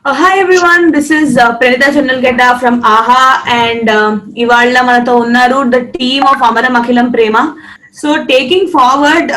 Hi everyone, this is Pranita Channalgedda from AHA and Ivalda Manato Unnaru, the team of Amaram Akhilam Prema. So, taking forward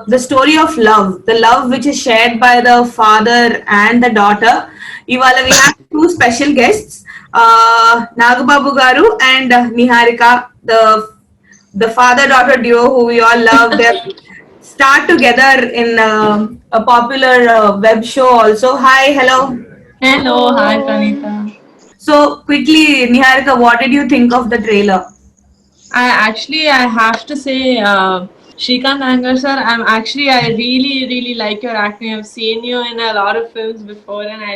the story of love, the love which is shared by the father and the daughter. Ivala we have two special guests, Nagababu Garu and Niharika, the father-daughter duo who we all love. They start together in a popular web show also. Hi, hello. Hello, hi Hello. Pranita. So quickly, Niharika, what did you think of the trailer? I have to say, Shrikant Angar sir, I really like your acting. I've seen you in a lot of films before, and I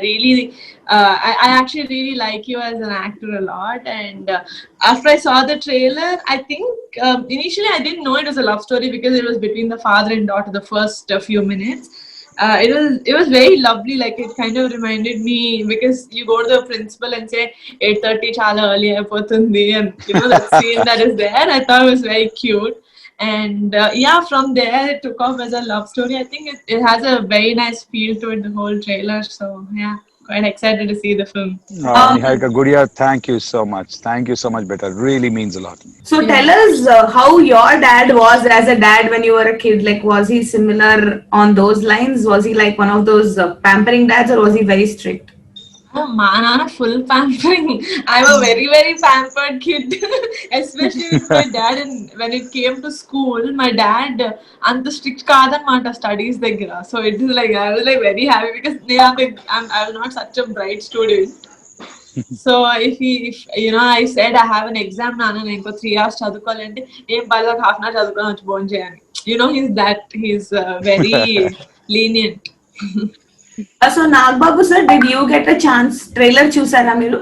actually really like you as an actor a lot. And after I saw the trailer, I think initially I didn't know it was a love story because it was between the father and daughter the first few minutes. It was very lovely. Like it kind of reminded me because you go to the principal and say 8:30 chala early అయిపోతుంది and that scene that is there. I thought it was very cute. And yeah, from there it took off as a love story. I think it has a very nice feel to it, the whole trailer. So yeah, quite excited to see the film. Um, Niharika Gudia, thank you so much. Thank you so much, Beta. Really means a lot to me. so Yeah. tell us how your dad was as a dad when you were a kid. Like, was he similar on those lines? Was he like one of those pampering dads, or was he very strict? Oh man, on a full pampering. I'm a very pampered kid, especially with my dad. And when it came to school, my dad and the strict kadanమాట studies దగ్గర. So it is like I was like very happy because I was not such a bright student. So if I said I have an exam నాన్న నేను ఇంకో 3 hours చదువుకోవాలంటే ఏం పర్లేదు half an hour చదువుకొని వచ్చి భోజనం చేయని. He's very lenient. So Nagbabu sir, did you get a chance? Trailer చూసారా మీరు?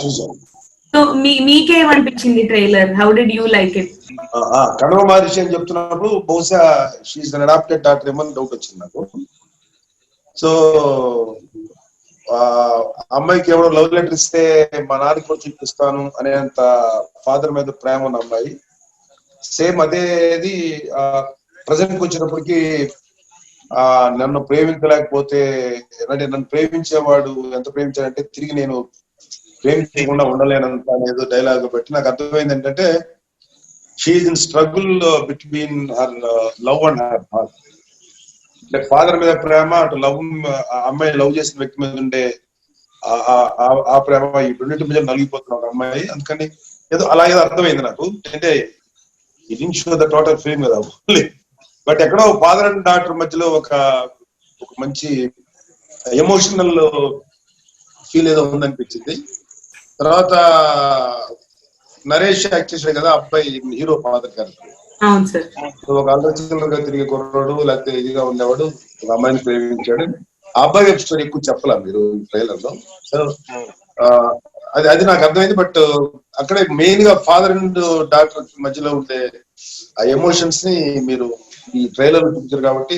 చూసాను. So మీకేమనిపించింది trailer? How did you like it? Kanva Maharshi అని చెప్తున్నప్పుడు బహుశా షీఈ్ అన్ అడాప్టెడ్ డాక్టర్ ఏమో డౌట్ వచ్చింది నాకు. సో అమ్మాయికి ఎవడో లవ్ లెటర్ ఇస్తే మా నాన్నకి కూడా చూపిస్తాను అనేంత ఫాదర్ మీద ప్రేమ ఉన్న అమ్మాయి. సేమ్ అదేది ప్రజెంట్కి వచ్చినప్పటికీ నన్ను ప్రేమించలేకపోతే అంటే నన్ను ప్రేమించేవాడు ఎంత ప్రేమించాడంటే తిరిగి నేను ప్రేమించకుండా ఉండలేనంత అనేది డైలాగ్ బట్టి నాకు అర్థమైంది ఏంటంటే she's in struggle between her love and her heart. అంటే ఫాదర్ మీద ప్రేమ అటు లవ్, అమ్మాయి లవ్ చేసిన వ్యక్తి మీద ఉండే ఆ ప్రేమ ఈ రెండింటి మీద నలిగిపోతున్న ఒక అమ్మాయి. అందుకని ఏదో అలాగే అర్థమైంది నాకు. అంటే it didn't show the total film కదా, బట్ ఎక్కడో ఫాదర్ అండ్ డాటర్ మధ్యలో ఒక మంచి ఎమోషనల్ ఫీల్ ఏదో ఉందనిపించింది. తర్వాత నరేష్ యాక్ట్ చేశాడు కదా అబ్బాయి, హీరో ఫాదర్ క్యారెక్టర్. అవును సార్. ఒక అల్లచిల్లరగా తిరిగే కుర్రాడు లేకపోతే ఇదిగా ఉండేవాడు ఒక అమ్మాయిని ప్రేమించాడు. ఆ అబ్బాయి వెబ్ స్టోరీ ఎక్కువ చెప్పలా మీరు ట్రైలర్ లో. సో అది నాకు అర్థమైంది. బట్ అక్కడే మెయిన్ గా ఫాదర్ అండ్ డాక్టర్ మధ్యలో ఉండే ఆ ఎమోషన్స్ ని మీరు ఈ ట్రైలర్ చూపించారు కాబట్టి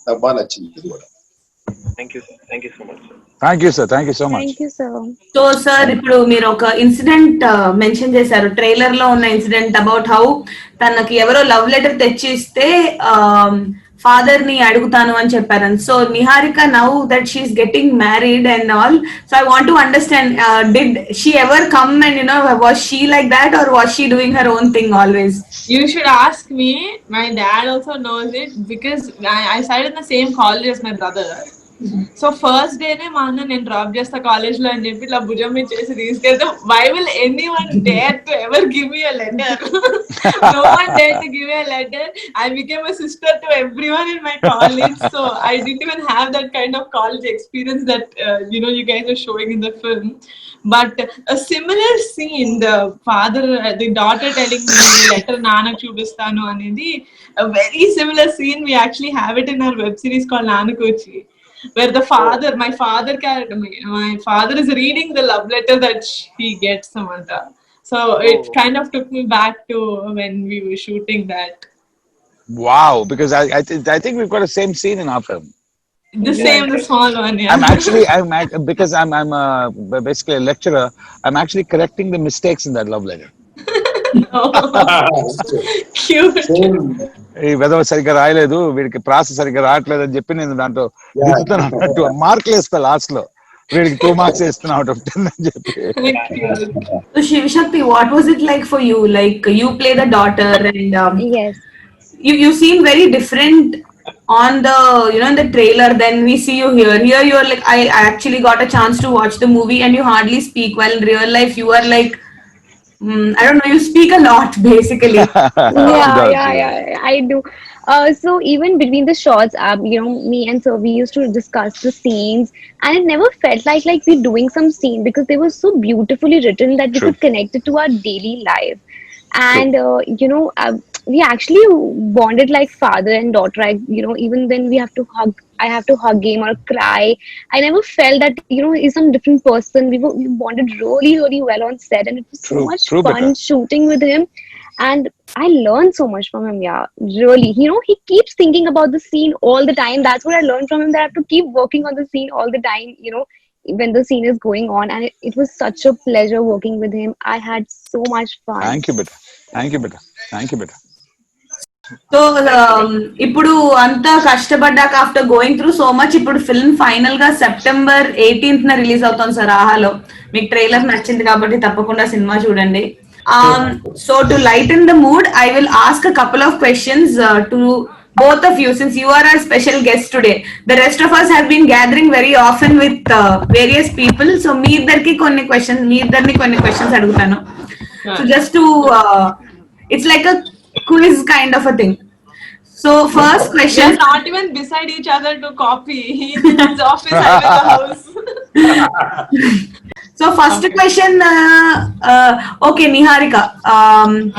నాకు బాగా నచ్చింది ఇది కూడా. Thank you, sir. Thank you so much. Thank you, sir. Thank you so much. Thank you, sir. So sir ఇప్పుడు మీరు ఒక ఇన్సిడెంట్ మెన్షన్ చేశారు ట్రైలర్ లో ఉన్న ఇన్సిడెంట్ అబౌట్ హౌ తనకి ఎవరో లవ్ లెటర్ తెచ్చిస్తే ఫాదర్ ని అడుగుతాను అని చెప్పారు. So Niharika now that she's getting married and all, so I want to understand, did she ever come and was she like that or was she doing her own thing always? You should ask me. My dad also knows it because I studied in the same college as my brother. So first డేనే మా అన్న నేను drop చేస్తా college లో అని చెప్పి ఇట్లా భుజం మీద చేసి తీసుకెళ్తే why will any one dare to ever give me a letter? No one dare to give a letter. I became a sister to everyone in my college. So I didn't even have that kind of college experience that you guys are showing in the film. But a similar scene, the daughter telling me the letter nanak chubistanu anedi, a very similar scene. We actually have it in our web series called Nanakochi, where my father character, my father is reading the love letter that he gets Samantha. So it kind of took me back to when we were shooting that. Wow, because I think we've got the same scene in our film. The small one, yeah. Because I'm basically a lecturer. I'm actually correcting the mistakes in that love letter. Cute. ఈ వెదవ సరిగ్గా రాయలేదు, వీడికి ప్రాస సరిగ్గా రావట్లేదు అని చెప్పి నేను దాంట్లో దిద్దుతాను, మార్కులు వేస్తా లాస్ట్ లో. వీడికి 2 marks వేస్తున్నా out of 10 అని చెప్పి. So Shivshakti, what was it like for you? Like you play the daughter, and Yes. you seem very different on the in the trailer. Then we see you here. Here you're like, I actually got a chance to watch the movie, and you hardly speak. While in real life, you are like, I don't know. You speak a lot, basically. Yeah, I do. So even between the shots, me and Sir, we used to discuss the scenes, and it never felt like we're doing some scene because they were so beautifully written that we True. could connect it to our daily life. And we actually bonded like father and daughter. Even when we have to hug, I have to hug him or cry. I never felt that he's some different person. We bonded really, really well on set, and it was so True, much true, fun Becca. shooting with him. And I learned so much from him. Yeah, really. He keeps thinking about the scene all the time. That's what I learned from him. That I have to keep working on the scene all the time. When the scene is going on, and it was such a pleasure working with him. I had so much fun. Thank you beta. So ఇప్పుడు అంతా కష్టపడ్డాక after going through so much, ఇప్పుడు film final గా September 18th రిలీజ్ అవుతుంది sir ఆహాలో. మీకు trailer నచ్చింది కాబట్టి తప్పకుండా సినిమా చూడండి. So to lighten the mood, I will ask a couple of questions to both of you, since you are our special guest today. The rest of us have been gathering very often with various people, so మీ ఇద్దరికి కొన్ని questions అడుగుతాను. So just to it's like a quiz kind of a thing. So first question. They're not even beside each other to copy. He's in his office, I'm in the house. So first question, okay, Niharika.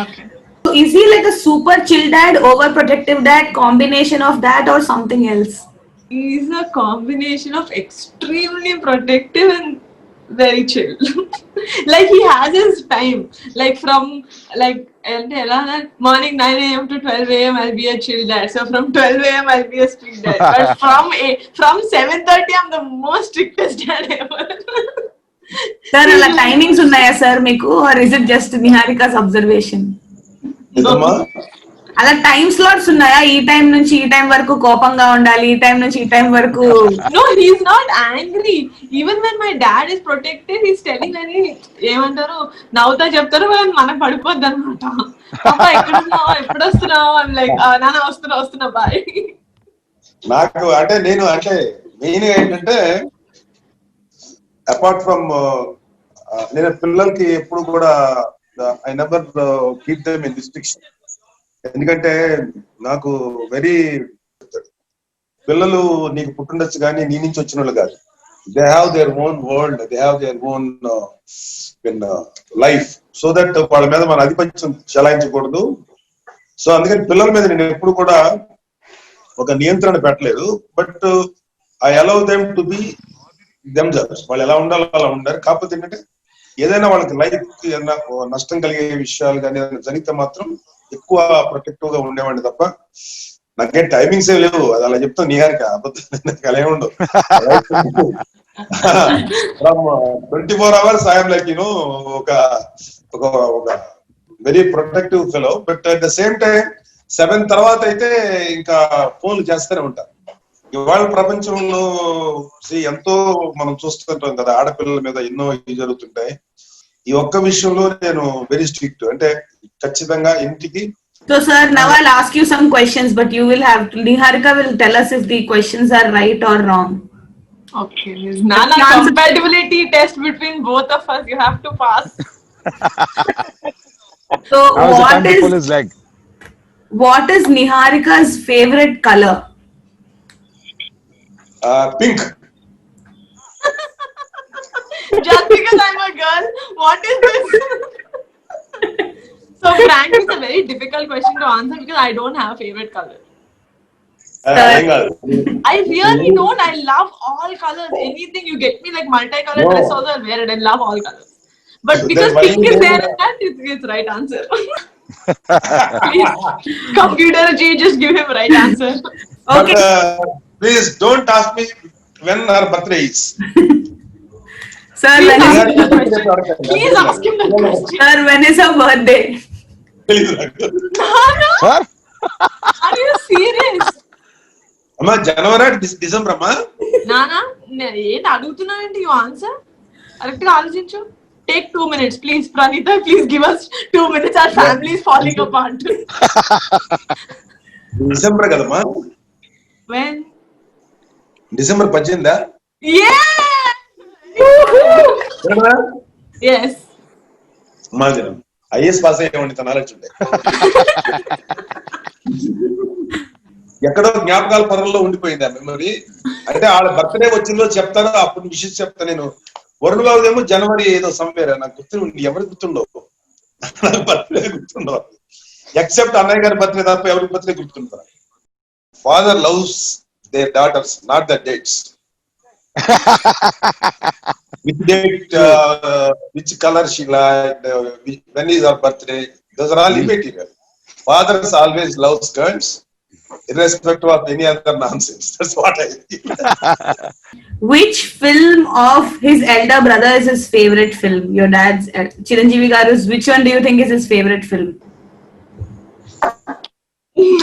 Okay. So is he like a super chill dad, overprotective dad, combination of that or something else? He's a combination of extremely protective and very chill. Like he has his time. Like from morning 9 a.m. to 12 a.m. I'll be a chill dad. So from 12 a.m. I'll be a strict dad. But from 7:30 I'm the most strictest dad ever. Sir, అలా timings ఉన్నాయా sir మీకు, or is it just Niharika's observation? అలా time slots ఉన్నాయా? ఈ time నుంచి ఈ time వరకు కోపంగా ఉండాలి, ఈ టైం నుంచి ఈ టైం వరకు? No, he's not angry. Even when my dad is protective, he's telling me ఏమంటారు నవ్వుతా చెప్తారు, మనకు పడిపోద్ది అనమాట. పాప ఎక్కడున్నావు, ఎప్పుడు వస్తున్నావు? I'm like, నాన్న వస్తున్నా బాయ్. నాకు నేను మెయిన్ ఏంటంటే అపార్ట్ ఫ్రమ్ నేను పిల్లలకి ఎప్పుడు కూడా I never keep them in restriction. ఎందుకంటే నాకు వెరీ పిల్లలు నీకు పుట్టుండొచ్చు కానీ నీ నుంచి వచ్చిన వాళ్ళు కాదు. They have their own world, they have their own life. So that వాళ్ళ మీద మన ఆధిపత్యం చలాయించకూడదు. సో అందుకని పిల్లల మీద నేను ఎప్పుడు కూడా ఒక నియంత్రణ పెట్టలేదు. But I allow them to be themselves. వాళ్ళు ఎలా ఉండాలో అలా ఉండారు. కాకపోతే ఏంటంటే ఏదైనా వాళ్ళకి లైఫ్ ఏదైనా నష్టం కలిగే విషయాలు కానీ ఏదైనా జరిగితే మాత్రం ఎక్కువ ప్రొటెక్టివ్ గా ఉండేవాడిని తప్ప నాకేం టైమింగ్స్ ఏ లేవు. అది అలా చెప్తాను నిహారిక, అబద్ధం అలా ఏముండవు. 24 hours ఐఎమ్ లైక్ ఒక very protective fellow. But at the same time 7 తర్వాత అయితే ఇంకా ఫోన్లు చేస్తూనే ఉంటారు. ఇవాళ ప్రపంచంలో ఎంతో మనం చూస్తుంటాం కదా, ఆడపిల్లల మీద ఎన్నో జరుగుతుంటాయి. ఈ ఒక్క విషయంలో నేను వెరీ స్ట్రిక్ట్, అంటే ఖచ్చితంగా ఇంటికి. So sir, now I'll ask you some questions, but you will have to, Niharika will tell us if the questions are right or wrong. Okay, there's not a compatibility test between both of us. You have to pass. So what is Niharika's favorite color? Pink. Just because I'm a girl, what is this? So frankly, it's a very difficult question to answer because I don't have a favorite color. I really don't. I love all colors. Anything you get me, like multicolored dress also, I'll wear it. I love all colors. But because pink is there in that, it's right answer. Please, computer G, just give him right answer. Okay. But, please don't ask me when her birthday is. Sir, Please ask him the question. Sir, when is her birthday? Nana? Are you serious? Amma, January, December, Amma. నానా ఏంటి అడుగుతున్నావేంటి? You answer correct గా ఆలోచించు. Take 2 minutes, please. Pranita, please give us 2 minutes. Our family is falling apart. December కదమ్మా, When? December 18. Yeah! Yes. మాజనం IAS pass అయ్యేవాడిని తన knowledge ఉండే. ఎక్కడో జ్ఞాపకాల పరంలో ఉండిపోయింది ఆ మెమరీ. అంటే వాళ్ళ బర్త్డే వచ్చిందో చెప్తారో అప్పుడు విషయం చెప్తా నేను. వరుణ్ బాబుదేమో జనవరి ఏదో సంవేర్, నాకు గుర్తుండి ఎవరికి గుర్తుండవు, నాకు బర్త్డే గుర్తుండవు ఎక్సెప్ట్ అన్నయ్య గారి బర్త్డే తప్ప ఎవరికి బర్త్డే గుర్తుంటారు. Father loves their daughters, not the dates. Which date, which color she liked, when is her birthday, those are all immaterial. Fathers always love skirts, irrespective of any other nonsense. That's what I think. Which film of his elder brother is his favorite film? Your dad's, Chiranjeevi Garu's, which one do you think is his favorite film?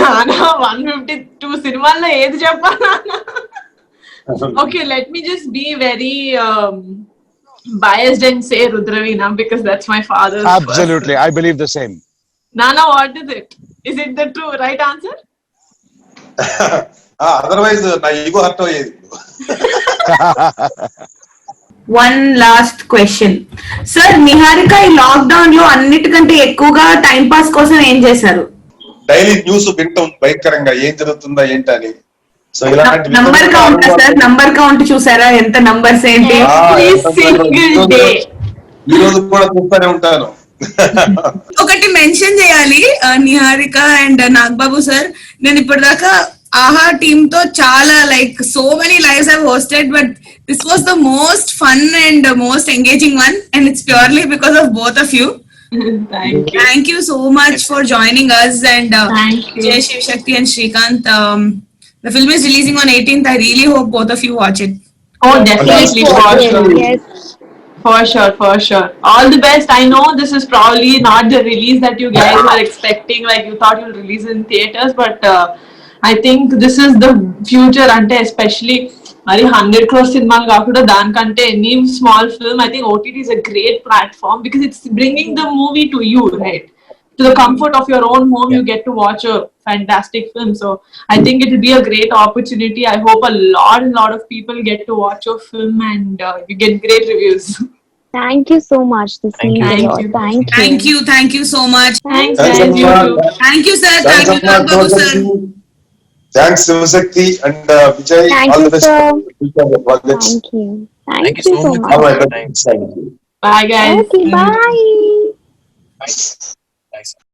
నానా 152 సినిమాల్లో ఏది చెప్పాలా? Okay, let me just be very biased and say Rudraveena because that's my father's. Absolutely, I believe the same. Nana, what is it? Is it the true right answer? Otherwise నా ego hurt అయ్యేది. One last question. Sir, Niharika ఈ lockdown లో అన్నిటికంటే ఎక్కువగా time pass కోసం ఏం చేశారు? Daily news వింటాం భయంకరంగా ఏం జరుగుతుందా ఏంటని. సో ఇలాంటి number count sir, number count చూసారా ఎంత నంబర్స్ ఏంటి? Single day. ఈ రోజు కూడా చూస్తూనే ఉంటాను. ఒకటి మెన్షన్ చేయాలి, నిహారిక అండ్ నాగబాబు సార్, నేను ఇప్పటిదాకా ఆహా టీమ్ తో చాలా like so many lives have hosted, but this was the most fun and most engaging one, and it's purely because of both of you. Thank you. Thank you so much for joining us, and Thank you. Jay Shiv Shakti and Shrikant. The film is releasing on 18th. I really hope both of you watch it. Oh, definitely, for sure. Yes. For sure. All the best. I know this is probably not the release that you guys were expecting, like you thought you'll release in theaters, but I think this is the future, ante especially మరి 100 crore సినిమాలు కాకుండా దానికంటే any small film, I think OTT is a great platform because it's bringing the movie to you, right? To the comfort of your own home, you get to watch a fantastic film. So I think it will be a great opportunity. I hope a lot of people get to watch your film and you get great reviews. Thank you so much. This means a lot. Thank you. Thank you so much. Thanks, Thanks, guys. You Amma. too. Thank you, sir. Thank you, Nagbaabu sir. Thanks Shivashakti and Vijay. Thank all you, the best. sir. Projects. Thank you. Thank Thank you you so so much. much. All right, Thanks. thank you. Bye, guys. Okay, bye. Thanks.